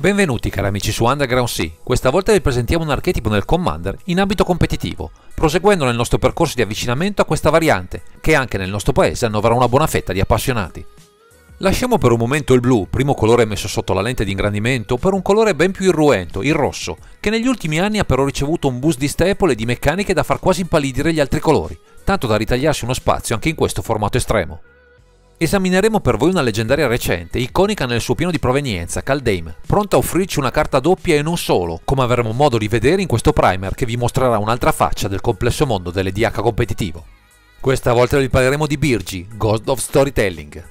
Benvenuti cari amici su Underground Sea, questa volta vi presentiamo un archetipo nel Commander in ambito competitivo, proseguendo nel nostro percorso di avvicinamento a questa variante, che anche nel nostro paese annovera una buona fetta di appassionati. Lasciamo per un momento il blu, primo colore messo sotto la lente di ingrandimento, per un colore ben più irruento, il rosso, che negli ultimi anni ha però ricevuto un boost di staple e di meccaniche da far quasi impallidire gli altri colori, tanto da ritagliarsi uno spazio anche in questo formato estremo. Esamineremo per voi una leggendaria recente, iconica nel suo piano di provenienza, Kaldheim, pronta a offrirci una carta doppia e non solo, come avremo modo di vedere in questo primer che vi mostrerà un'altra faccia del complesso mondo dell'EDH competitivo. Questa volta vi parleremo di Birgi, Ghost of Storytelling.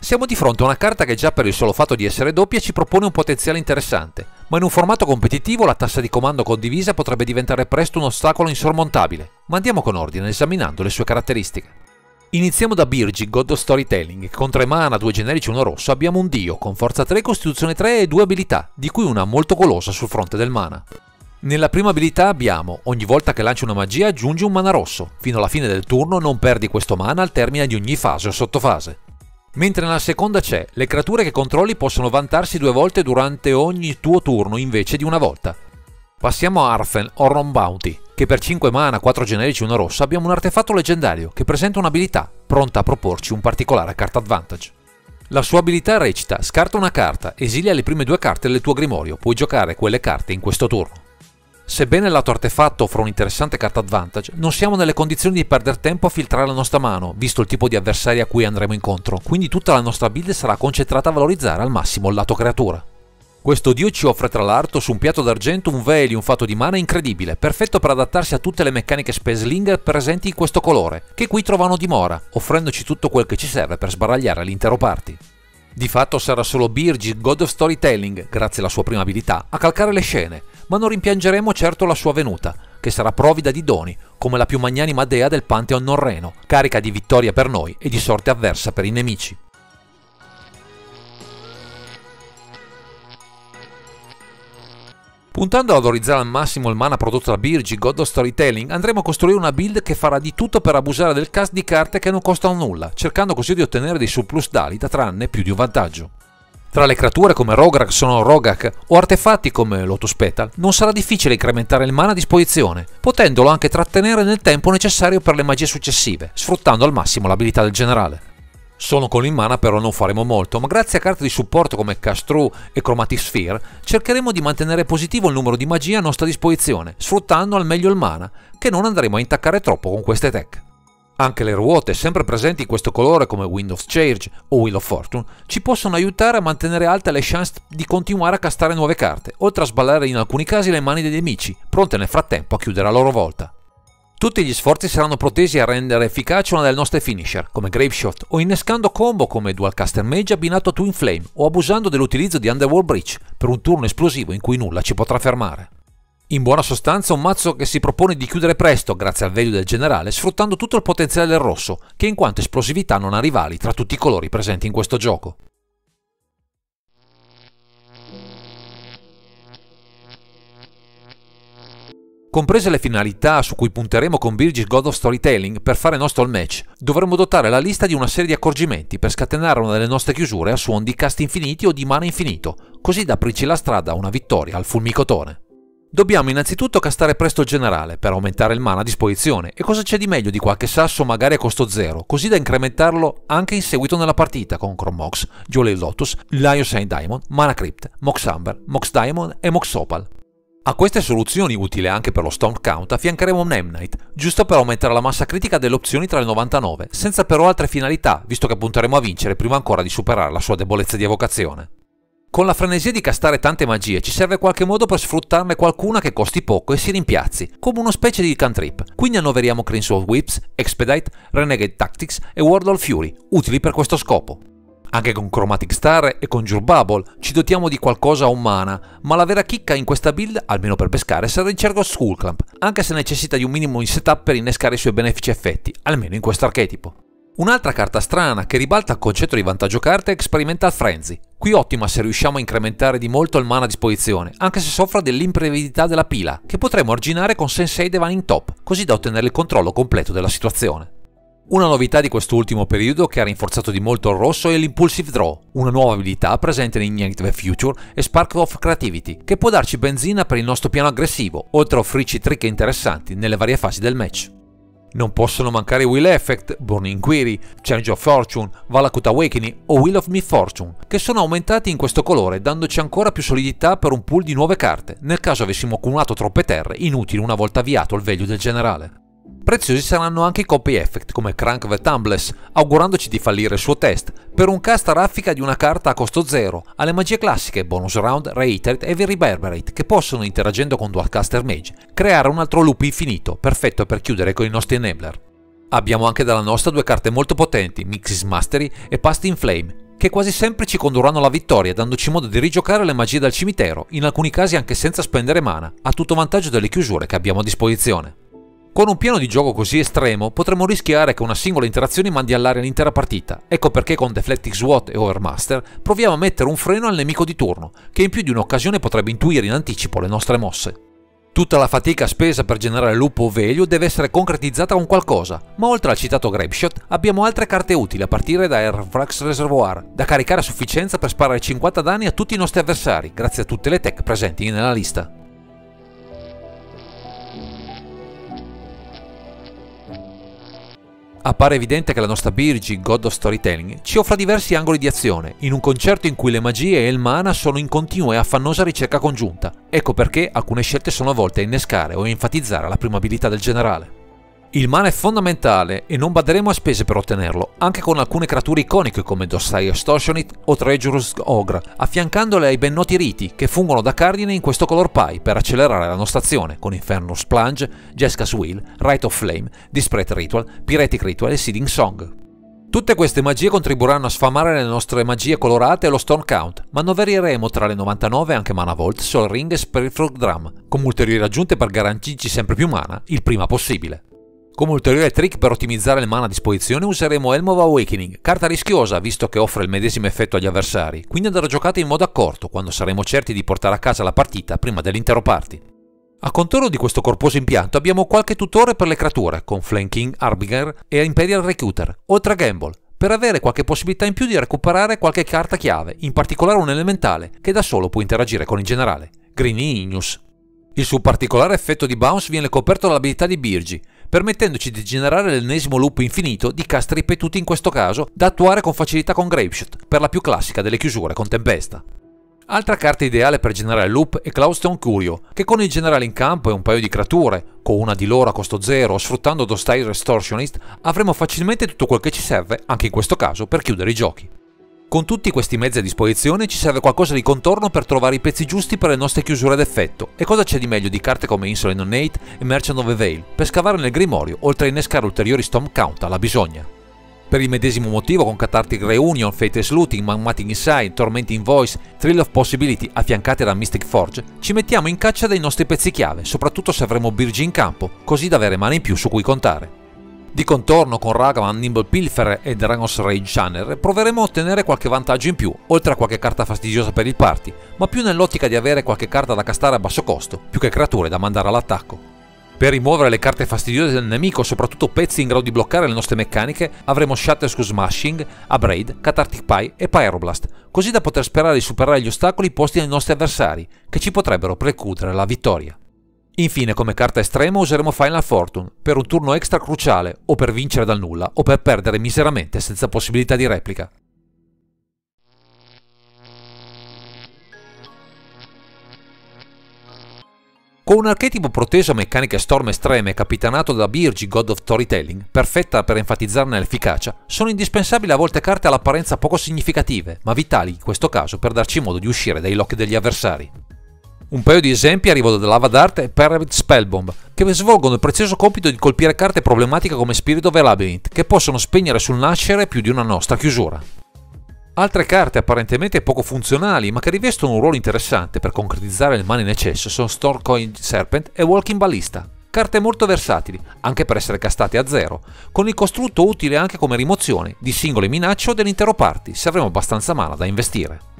Siamo di fronte a una carta che già per il solo fatto di essere doppia ci propone un potenziale interessante, ma in un formato competitivo la tassa di comando condivisa potrebbe diventare presto un ostacolo insormontabile. Ma andiamo con ordine esaminando le sue caratteristiche. Iniziamo da Birgi, God of Storytelling, che con 3 mana, 2 generici e 1 rosso abbiamo un dio con forza 3, costituzione 3 e 2 abilità, di cui una molto golosa sul fronte del mana. Nella prima abilità abbiamo, ogni volta che lanci una magia aggiungi un mana rosso, fino alla fine del turno non perdi questo mana al termine di ogni fase o sottofase. Mentre nella seconda c'è, le creature che controlli possono vantarsi 2 volte durante ogni tuo turno invece di una volta. Passiamo a Arfen, Horror Bounty, che per 5 mana, 4 generici e 1 rosso abbiamo un artefatto leggendario che presenta un'abilità, pronta a proporci un particolare card advantage. La sua abilità recita, scarta una carta, esilia le prime 2 carte del tuo grimorio, puoi giocare quelle carte in questo turno. Sebbene il lato artefatto offra un interessante card advantage, non siamo nelle condizioni di perdere tempo a filtrare la nostra mano, visto il tipo di avversari a cui andremo incontro, quindi tutta la nostra build sarà concentrata a valorizzare al massimo il lato creatura. Questo dio ci offre tra l'altro su un piatto d'argento un Veil, un fatto di mana incredibile, perfetto per adattarsi a tutte le meccaniche Spellslinger presenti in questo colore, che qui trovano dimora, offrendoci tutto quel che ci serve per sbaragliare l'intero party. Di fatto sarà solo Birgi, God of Storytelling, grazie alla sua prima abilità, a calcare le scene, ma non rimpiangeremo certo la sua venuta, che sarà provvida di doni, come la più magnanima dea del Pantheon norreno, carica di vittoria per noi e di sorte avversa per i nemici. Puntando ad valorizzare al massimo il mana prodotto da Birgi, God of Storytelling, andremo a costruire una build che farà di tutto per abusare del cast di carte che non costano nulla, cercando così di ottenere dei surplus d'ali da trarne più di un vantaggio. Tra le creature come Rograk, Sono Rogak o artefatti come Lotus Petal, non sarà difficile incrementare il mana a disposizione, potendolo anche trattenere nel tempo necessario per le magie successive, sfruttando al massimo l'abilità del generale. Solo con il mana però non faremo molto, ma grazie a carte di supporto come Castru e Chromatic Sphere cercheremo di mantenere positivo il numero di magie a nostra disposizione, sfruttando al meglio il mana, che non andremo a intaccare troppo con queste tech. Anche le ruote, sempre presenti in questo colore come Wind of Change o Wheel of Fortune, ci possono aiutare a mantenere alte le chance di continuare a castare nuove carte, oltre a sballare in alcuni casi le mani dei nemici, pronte nel frattempo a chiudere a loro volta. Tutti gli sforzi saranno protesi a rendere efficace una delle nostre finisher, come Graveshot, o innescando combo come Dualcaster Mage abbinato a Twin Flame, o abusando dell'utilizzo di Underworld Breach, per un turno esplosivo in cui nulla ci potrà fermare. In buona sostanza un mazzo che si propone di chiudere presto grazie al value del generale, sfruttando tutto il potenziale del rosso, che in quanto esplosività non ha rivali tra tutti i colori presenti in questo gioco. Comprese le finalità su cui punteremo con Birgi's God of Storytelling per fare nostro il match, dovremo dotare la lista di una serie di accorgimenti per scatenare una delle nostre chiusure a suon di cast infiniti o di mana infinito, così da aprirci la strada a una vittoria al fulmicotone. Dobbiamo innanzitutto castare presto il generale per aumentare il mana a disposizione, e cosa c'è di meglio di qualche sasso magari a costo 0, così da incrementarlo anche in seguito nella partita con Chromox, Jolly Lotus, Lion's Diamond, Mana Crypt, Mox Amber, Mox Diamond e Mox Opal. A queste soluzioni, utili anche per lo Stone Count, affiancheremo un Nemnite, giusto per aumentare la massa critica delle opzioni tra le 99, senza però altre finalità, visto che punteremo a vincere prima ancora di superare la sua debolezza di evocazione. Con la frenesia di castare tante magie ci serve qualche modo per sfruttarne qualcuna che costi poco e si rimpiazzi, come una specie di cantrip, quindi annoveriamo Cleansword Whips, Expedite, Renegade Tactics e Word of Fury, utili per questo scopo. Anche con Chromatic Star e Conjure Bubble ci dotiamo di qualcosa a un mana, ma la vera chicca in questa build, almeno per pescare, sarà il Cergo Skullclamp, anche se necessita di un minimo di setup per innescare i suoi benefici effetti, almeno in questo archetipo. Un'altra carta strana che ribalta il concetto di vantaggio carte è Experimental Frenzy, qui ottima se riusciamo a incrementare di molto il mana a disposizione, anche se soffre dell'imprevedibilità della pila, che potremo arginare con Sensei Divine in top, così da ottenere il controllo completo della situazione. Una novità di quest'ultimo periodo che ha rinforzato di molto il rosso è l'Impulsive Draw, una nuova abilità presente in Ignite the Future e Spark of Creativity, che può darci benzina per il nostro piano aggressivo, oltre a offrirci trick interessanti nelle varie fasi del match. Non possono mancare Will Effect, Burning Query, Change of Fortune, Valakut Awakening o Wheel of Misfortune, che sono aumentati in questo colore dandoci ancora più solidità per un pool di nuove carte, nel caso avessimo accumulato troppe terre inutili una volta avviato il value del generale. Preziosi saranno anche i copy effect come Crank the Tumbless, augurandoci di fallire il suo test, per un cast a raffica di una carta a costo 0, alle magie classiche Bonus Round, Reiterate e Reverberate, che possono, interagendo con Dualcaster Mage, creare un altro loop infinito, perfetto per chiudere con i nostri enabler. Abbiamo anche dalla nostra due carte molto potenti, Mix's Mastery e Past in Flame, che quasi sempre ci condurranno alla vittoria, dandoci modo di rigiocare le magie dal cimitero, in alcuni casi anche senza spendere mana, a tutto vantaggio delle chiusure che abbiamo a disposizione. Con un piano di gioco così estremo potremmo rischiare che una singola interazione mandi all'aria l'intera partita, ecco perché con Deflecting SWAT e Overmaster proviamo a mettere un freno al nemico di turno, che in più di un'occasione potrebbe intuire in anticipo le nostre mosse. Tutta la fatica spesa per generare loop o value deve essere concretizzata con qualcosa, ma oltre al citato Grapeshot abbiamo altre carte utili a partire da Airwrax Reservoir, da caricare a sufficienza per sparare 50 danni a tutti i nostri avversari, grazie a tutte le tech presenti nella lista. Appare evidente che la nostra Birgi, God of Storytelling, ci offra diversi angoli di azione, in un concerto in cui le magie e il mana sono in continua e affannosa ricerca congiunta. Ecco perché alcune scelte sono volte a innescare o a enfatizzare la prima abilità del generale. Il mana è fondamentale e non baderemo a spese per ottenerlo, anche con alcune creature iconiche come Dossai Extortionate o Treacherous Ogre, affiancandole ai ben noti riti che fungono da cardine in questo color pie per accelerare la nostra azione con Infernus Plunge, Jeska's Will, Rite of Flame, Disparate Ritual, Pyretic Ritual e Seeding Song. Tutte queste magie contribuiranno a sfamare le nostre magie colorate e lo Storm Count, ma annovereremo tra le 99 anche Mana Vault, Sol Ring e Spiritfrog Drum, con ulteriori aggiunte per garantirci sempre più mana il prima possibile. Come ulteriore trick per ottimizzare il mana a disposizione useremo Helm of Awakening, carta rischiosa visto che offre il medesimo effetto agli avversari, quindi andrà giocata in modo accorto quando saremo certi di portare a casa la partita prima dell'intero party. A contorno di questo corposo impianto abbiamo qualche tutore per le creature, con Flanking, Harbinger e Imperial Recruiter, oltre a Gamble, per avere qualche possibilità in più di recuperare qualche carta chiave, in particolare un elementale, che da solo può interagire con il generale, Green Igneous. Il suo particolare effetto di bounce viene coperto dall'abilità di Birgi, permettendoci di generare l'ennesimo loop infinito di cast ripetuti in questo caso, da attuare con facilità con Grapeshot, per la più classica delle chiusure con Tempesta. Altra carta ideale per generare loop è Cloudstone Curio, che con il generale in campo e un paio di creature, con una di loro a costo 0 o sfruttando Dostai Restortionist, avremo facilmente tutto quel che ci serve, anche in questo caso, per chiudere i giochi. Con tutti questi mezzi a disposizione ci serve qualcosa di contorno per trovare i pezzi giusti per le nostre chiusure d'effetto, e cosa c'è di meglio di carte come Insolent Ornate e Merchant of the Veil per scavare nel grimorio, oltre a innescare ulteriori Storm Count alla bisogna. Per il medesimo motivo con Cathartic Reunion, Faithless Looting, Magmatic Inside, Tormenting Voice, Thrill of Possibility affiancate da Mystic Forge, ci mettiamo in caccia dei nostri pezzi chiave, soprattutto se avremo Birgi in campo, così da avere mana in più su cui contare. Di contorno con Ragavan, Nimble Pilferer e Dragon's Rage Channel proveremo a ottenere qualche vantaggio in più, oltre a qualche carta fastidiosa per il party, ma più nell'ottica di avere qualche carta da castare a basso costo, più che creature da mandare all'attacco. Per rimuovere le carte fastidiose del nemico, soprattutto pezzi in grado di bloccare le nostre meccaniche, avremo Shatterskull Smashing, Abrade, Cathartic Pie e Pyroblast, così da poter sperare di superare gli ostacoli posti ai nostri avversari, che ci potrebbero precludere la vittoria. Infine, come carta estrema useremo Final Fortune, per un turno extra cruciale, o per vincere dal nulla, o per perdere miseramente senza possibilità di replica. Con un archetipo proteso a meccaniche storm estreme e capitanato da Birgi, God of Storytelling, perfetta per enfatizzarne l'efficacia, sono indispensabili a volte carte all'apparenza poco significative, ma vitali in questo caso per darci modo di uscire dai lock degli avversari. Un paio di esempi arrivano da Lava Dart e Parabit Spellbomb, che svolgono il prezioso compito di colpire carte problematiche come Spirit of the Labyrinth, che possono spegnere sul nascere più di una nostra chiusura. Altre carte apparentemente poco funzionali, ma che rivestono un ruolo interessante per concretizzare il mana in eccesso, sono Stormcoil Serpent e Walking Ballista. Carte molto versatili, anche per essere castate a 0, con il costrutto utile anche come rimozione di singole minacce o dell'intero party, se avremo abbastanza mana da investire.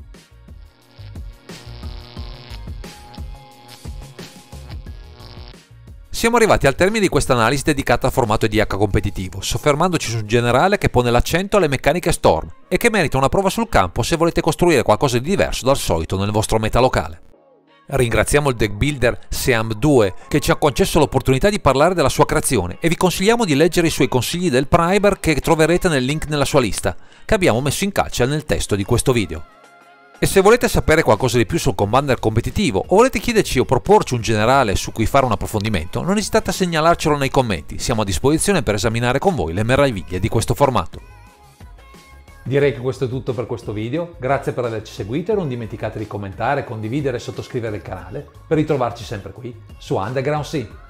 Siamo arrivati al termine di questa analisi dedicata al formato EDH competitivo, soffermandoci su un generale che pone l'accento alle meccaniche Storm e che merita una prova sul campo se volete costruire qualcosa di diverso dal solito nel vostro meta locale. Ringraziamo il deck builder Seam2 che ci ha concesso l'opportunità di parlare della sua creazione e vi consigliamo di leggere i suoi consigli del primer che troverete nel link nella sua lista, che abbiamo messo in calce nel testo di questo video. E se volete sapere qualcosa di più sul Commander competitivo o volete chiederci o proporci un generale su cui fare un approfondimento, non esitate a segnalarcelo nei commenti, siamo a disposizione per esaminare con voi le meraviglie di questo formato. Direi che questo è tutto per questo video, grazie per averci seguito e non dimenticate di commentare, condividere e sottoscrivere il canale per ritrovarci sempre qui su Underground Sea.